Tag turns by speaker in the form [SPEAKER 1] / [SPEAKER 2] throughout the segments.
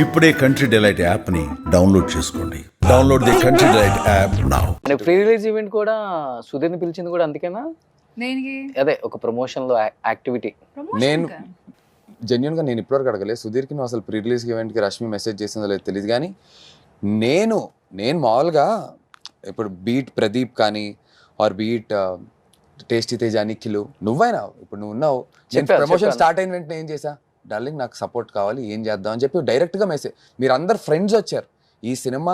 [SPEAKER 1] ఇప్పుడే country delight యాప్ని download చేసుకోండి. Download the country delight app now.
[SPEAKER 2] Pre release event కూడా సుధీర్ని పిలిచింది కూడా అందుకేనా?
[SPEAKER 3] దేనికి?
[SPEAKER 2] అదే ఒక ప్రమోషన్ లో యాక్టివిటీ.
[SPEAKER 4] నేను జెన్యున్గా నేను ఇప్పటివరకు అడగలేదు సుధీర్కి నువ్వు అసలు ప్రీ రిలీజ్ ఈవెంట్కి రష్మి మెసేజ్ చేసిందో లేదో తెలియదు, కానీ నేను మామూలుగా ఇప్పుడు బీట్ ప్రదీప్ కానీ or beat tasty Teja Nikhil నువ్వైనా ఇప్పుడు నువ్వు ఉన్నావు, నేను ప్రమోషన్ స్టార్ట్ అయిన వెంటనే ఏం చేశా, డార్లింగ్ నాకు సపోర్ట్ కావాలి ఏం చేద్దాం అని చెప్పి డైరెక్ట్గా మెసేజ్. మీరు అందరు ఫ్రెండ్స్ వచ్చారు, ఈ సినిమా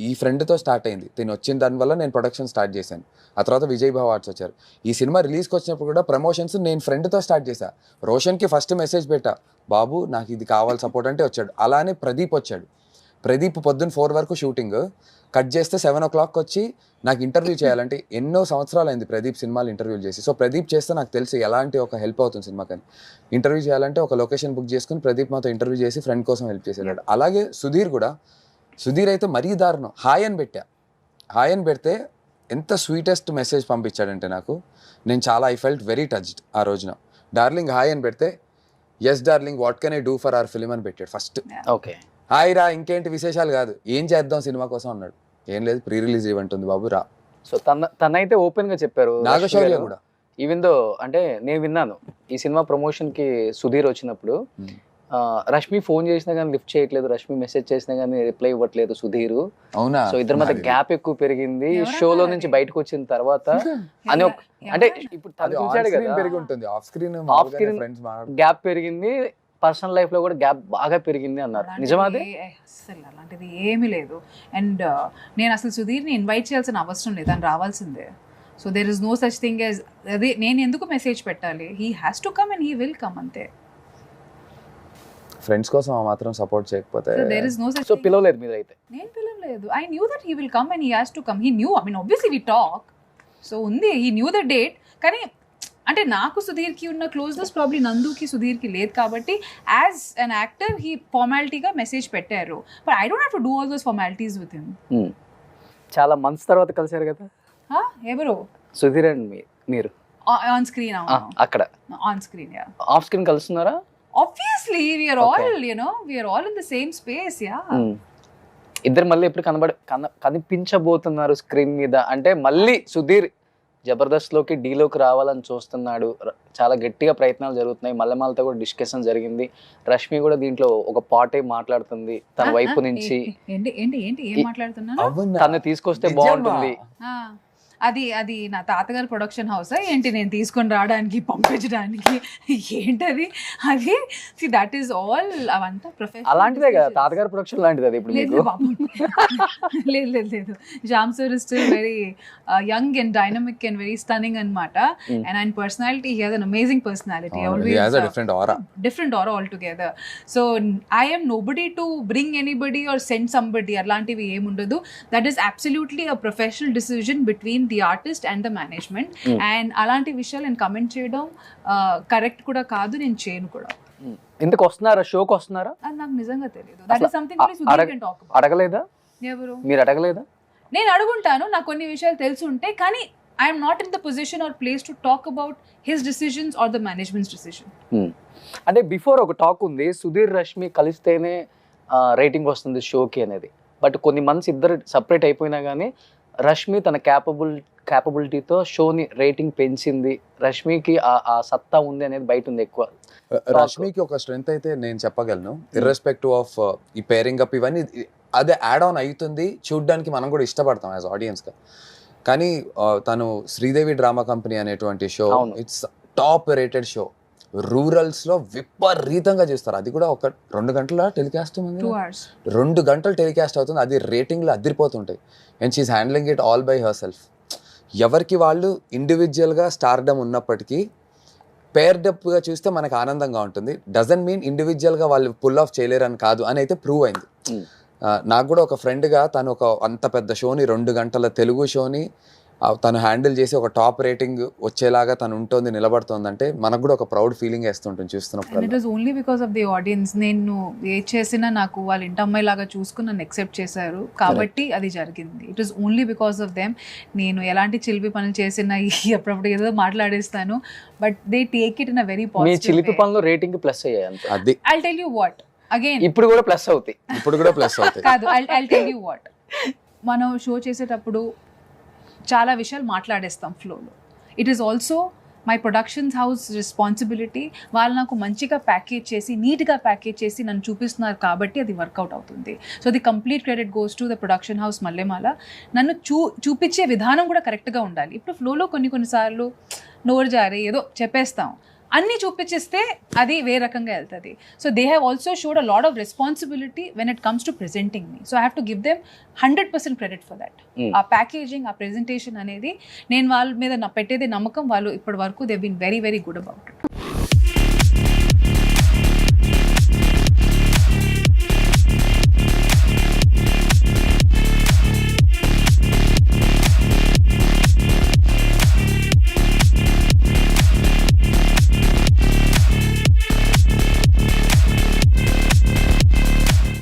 [SPEAKER 4] ఈ ఫ్రెండ్తో స్టార్ట్ అయింది, తిని వచ్చిన దానివల్ల నేను ప్రొడక్షన్ స్టార్ట్ చేశాను. ఆ తర్వాత విజయ్ భావ్ ఆర్ట్స్ వచ్చారు. ఈ సినిమా రిలీజ్కి వచ్చినప్పుడు కూడా ప్రమోషన్స్ నేను ఫ్రెండ్తో స్టార్ట్ చేశా. రోషన్కి ఫస్ట్ మెసేజ్ పెట్టా, బాబు నాకు ఇది కావాలి సపోర్ట్ అంటే వచ్చాడు. అలానే ప్రదీప్ వచ్చాడు. ప్రదీప్ పొద్దున్న 4 వరకు షూటింగ్ కట్ చేస్తే 7 o'clock వచ్చి నాకు ఇంటర్వ్యూ చేయాలంటే ఎన్నో సంవత్సరాలు అయింది ప్రదీప్ సినిమాలు ఇంటర్వ్యూలు చేసి. సో ప్రదీప్ చేస్తే నాకు తెలిసి ఎలాంటి ఒక హెల్ప్ అవుతుంది సినిమాకని. ఇంటర్వ్యూ చేయాలంటే ఒక లొకేషన్ బుక్ చేసుకుని ప్రదీప్ మాతో ఇంటర్వ్యూ చేసి ఫ్రెండ్ కోసం హెల్ప్ చేసేవాడు. అలాగే సుధీర్ కూడా, సుధీర్ అయితే మరీ దారుణం. హాయ్ అని పెట్టా, హాయ్ అని పెడితే ఎంత స్వీటెస్ట్ మెసేజ్ పంపించాడంటే నాకు, నేను చాలా ఐ ఫెల్ట్ వెరీ టచ్డ్ ఆ రోజున. డార్లింగ్ హాయ్ అని పెడితే yes darling what can I do for our film అని పెట్టాడు ఫస్ట్.
[SPEAKER 2] ఓకే
[SPEAKER 4] హాయ్ రా, ఇంకేంటి విశేషాలు కాదు, ఏం చేద్దాం సినిమా కోసం అన్నాడు. ఏం లేదు ప్రీ రిలీజ్ ఈవెంట్ ఉంది బాబు రా.
[SPEAKER 2] సో తనైతే ఓపెన్ గా చెప్పారు.
[SPEAKER 4] నాగశౌర్య కూడా
[SPEAKER 2] ఈవెన్ దో అంటే నేను విన్నాను ఈ సినిమా ప్రమోషన్ కి సుధీర్ వచ్చినప్పుడు రష్మి ఫోన్ చేసినా కానీ లిఫ్ట్ చేయట్లేదు, రష్మి మెసేజ్ చేసినా కానీ రిప్లై ఇవ్వట్లేదు సుధీర్.
[SPEAKER 4] అవునా?
[SPEAKER 2] సో ఇద్దరి మధ్య గ్యాప్ ఎక్కువ పెరిగింది షోలో నుంచి బయటకు వచ్చిన తర్వాత అని అంటే ఇప్పుడు తను చూసాడు కదా,
[SPEAKER 4] పెరిగి ఉంటుంది ఆఫ్ స్క్రీన్
[SPEAKER 2] గ్యాప్ పెరిగింది, పర్సనల్ లైఫ్ లో కూడా గ్యాప్ బాగా పెరిగింది అన్నారు. నిజమా?
[SPEAKER 3] అసలు అలాంటిది ఏమీ లేదు. అండ్ నేను అసలు సుధీర్ని ఇన్వైట్ చేయాల్సిన అవసరం లేదు, అని రావాల్సిందే. So there is no such thing as అదే నేను ఎందుకు మెసేజ్ పెట్టాలి, he has to come and he will come అంతే.
[SPEAKER 4] ఫ్రెండ్స్ కోసం ఆ మాత్రం సపోర్ట్ చేయకపోతే
[SPEAKER 3] there is no such.
[SPEAKER 2] So పిలవలేదు మీరు అయితే?
[SPEAKER 3] నేను పిలవలేదు. I knew that he will come and he has to come. He knew, I mean obviously we talk. So ఉంది, హీ న్యూ ద డేట్. కానీ అంటే నాకు సుధీర్కి ఉన్న క్లోజ్నెస్ ప్రాబ్లీ నందుకి సుధీర్కి లేదు కాబట్టి యాజ్ అన్ యాక్టర్ హీ ఫార్మాలిటీగా మెసేజ్ పెట్టారు. But I don't have to do all those formalities with him.
[SPEAKER 2] చాలా మంత్స్ తర్వాత కలిసారు కదా
[SPEAKER 3] ఎవరు?
[SPEAKER 2] సుధీర్ అండ్ మీరు
[SPEAKER 3] ఆన్ స్క్రీన్?
[SPEAKER 2] అక్కడ
[SPEAKER 3] on screen. Yeah.
[SPEAKER 2] Off screen కలుస్తున్నారా?
[SPEAKER 3] Obviously we are all, you know, we are all in the same space. Yeah.
[SPEAKER 2] ఇద్దరు మళ్ళీ ఎప్పుడు కనిపించబోతున్నారు స్క్రీన్ మీద? అంటే మళ్ళీ సుధీర్ జబర్దస్త్ లోకి డీలోకి రావాలని చూస్తున్నాడు, చాలా గట్టిగా ప్రయత్నాలు జరుగుతున్నాయి. మల్లెమాలతో కూడా డిస్కషన్ జరిగింది, రష్మి కూడా దీంట్లో ఒక పాటే మాట్లాడుతుంది తన వైపు నుంచి.
[SPEAKER 3] ఏంటి ఏంటి ఏంటి ఏం మాట్లాడుతున్నాను?
[SPEAKER 2] తను తీసుకొస్తే బాగుంటుంది.
[SPEAKER 3] అది నా తాతగారి ప్రొడక్షన్ హౌస్ ఏంటి, నేను తీసుకొని రావడానికి పంపించడానికి ఏంటది? అది దట్ ఈస్ ఆల్, అవంతా ప్రొఫెషనల్.
[SPEAKER 2] అలాంటిదే కదా తాతగారి ప్రొడక్షన్ లాంటిది అది ఇప్పుడు మీకు?
[SPEAKER 3] లేదు లేదు లేదు. Jam sir is still very young and dynamic and very stunning అన్నమాట. అండ్ ఆయన personality, he has an amazing personality, always different aura all together. So I am nobody to bring anybody or send somebody, అలాంటివి ఏముండదు. That is absolutely a professional decision between the artist and the management. And అలాంటి విషయాలు నేను comment చేయడం correct కూడా కాదు, నేను చేయను కూడా.
[SPEAKER 2] ఇంతకు వస్తున్నారా, షోకి వస్తున్నారా?
[SPEAKER 3] అది నాకు నిజంగా తెలియదు. That is something very Sudheer can talk about.
[SPEAKER 2] అడగలేదా?
[SPEAKER 3] ఎవరు?
[SPEAKER 2] మీరు అడగలేదా?
[SPEAKER 3] నేను అడుగుంటాను, నాకు కొన్ని విషయాలు తెలిసి ఉంటే, కానీ I'm not in the position or place to talk about his decisions or the management's decision.
[SPEAKER 2] అంటే బిఫోర్ ఒక టాక్ ఉంది సుధీర్ రష్మి కలిస్తేనే రేటింగ్ వస్తుంది షోకి అనేది. బట్ కొన్ని మంత్స్ ఇద్దరు సపరేట్ అయిపోయినా కానీ రష్మి తన క్యాపబిలిటీతో షోని రేటింగ్ పెంచింది, రష్మికి ఆ సత్తా ఉంది అనేది బయట ఉంది ఎక్కువ.
[SPEAKER 4] రష్మికి ఒక స్ట్రెంగ్త్ అయితే నేను చెప్పగలను, ఇర్రెస్పెక్టివ్ ఆఫ్ ఈ పేరింగ్ అప్ ఇవన్నీ అదే యాడ్ ఆన్ అవుతుంది, చూడ్డానికి మనం కూడా ఇష్టపడతాం యాజ్ ఆడియన్స్గా. కానీ తను శ్రీదేవి డ్రామా కంపెనీ అనేటువంటి show, it's top rated show. రూరల్స్లో విపరీతంగా చూస్తారు, అది కూడా ఒక 2 గంటల టెలికాస్ట్ ఉంది, 2 గంటలు టెలికాస్ట్ అవుతుంది, అది రేటింగ్లు అదిరిపోతుంటాయి. And she's handling it all by herself. ఎవరికి వాళ్ళు ఇండివిజువల్గా స్టార్డమ్ ఉన్నప్పటికీ పేర్డప్గా చూస్తే మనకు ఆనందంగా ఉంటుంది. డజంట్ మీన్ ఇండివిజువల్గా వాళ్ళు పుల్ ఆఫ్ చేయలేరు అని కాదు అని అయితే ప్రూవ్ అయింది. నాకు కూడా ఒక ఫ్రెండ్గా తను ఒక అంత పెద్ద షోని, 2 గంటల తెలుగు షోని తను హ్యాండిల్ చేసి ఒక టాప్ రేటింగ్ వచ్చేలాగా తను ఉంటుంది, నిలబడుతుందంటే మనకు కూడా ఒక ప్రౌడ్ ఫీలింగ్ వేస్తుంటుంది చూస్తున్నప్పుడు.
[SPEAKER 3] It was only because of the audience. నేను ఏ చేసినా నాకు వాళ్ళ ఇంటి అమ్మాయి లాగా చూసుకుని నన్ను యాక్సెప్ట్ చేశారు కాబట్టి అది జరిగింది. It was only because of them. నేను ఎలాంటి చిలిపి పనులు చేసినా అప్పుడప్పుడు ఏదో మాట్లాడేస్తాను, but they take it in a very positive.
[SPEAKER 2] చిలిపి పనులు రేటింగ్ ప్లస్ అయ్యాయి.
[SPEAKER 3] I'll tell you what, again
[SPEAKER 2] ఇప్పుడు కూడా ప్లస్ అవుతాయి.
[SPEAKER 4] ఇప్పుడు కూడా ప్లస్ అవుతాయి.
[SPEAKER 3] కాదు, ఐ టెల్ యూ వాట్, మనం షో చేసేటప్పుడు చాలా విషయాలు మాట్లాడేస్తాం ఫ్లోలో. It is also my productions house responsibility. వాళ్ళు నాకు మంచిగా ప్యాకేజ్ చేసి, నీట్గా ప్యాకేజ్ చేసి నన్ను చూపిస్తున్నారు కాబట్టి అది వర్కౌట్ అవుతుంది. So the complete credit goes to the production house Mallemala. నన్ను చూపించే విధానం కూడా కరెక్ట్గా ఉండాలి. ఇప్పుడు ఫ్లోలో కొన్నిసార్లు నోరు జారి ఏదో చెప్పేస్తాం, అన్నీ చూపించేస్తే అది వేరే రకంగా వెళ్తుంది. So they have also showed a lot of responsibility when it comes to presenting me. So I have to give them 100% credit for that. ఆ ప్యాకేజింగ్, ఆ ప్రెజెంటేషన్ అనేది నేను వాళ్ళ మీద పెట్టేదే నమ్మకం. వాళ్ళు ఇప్పటి వరకు they been very very good about it.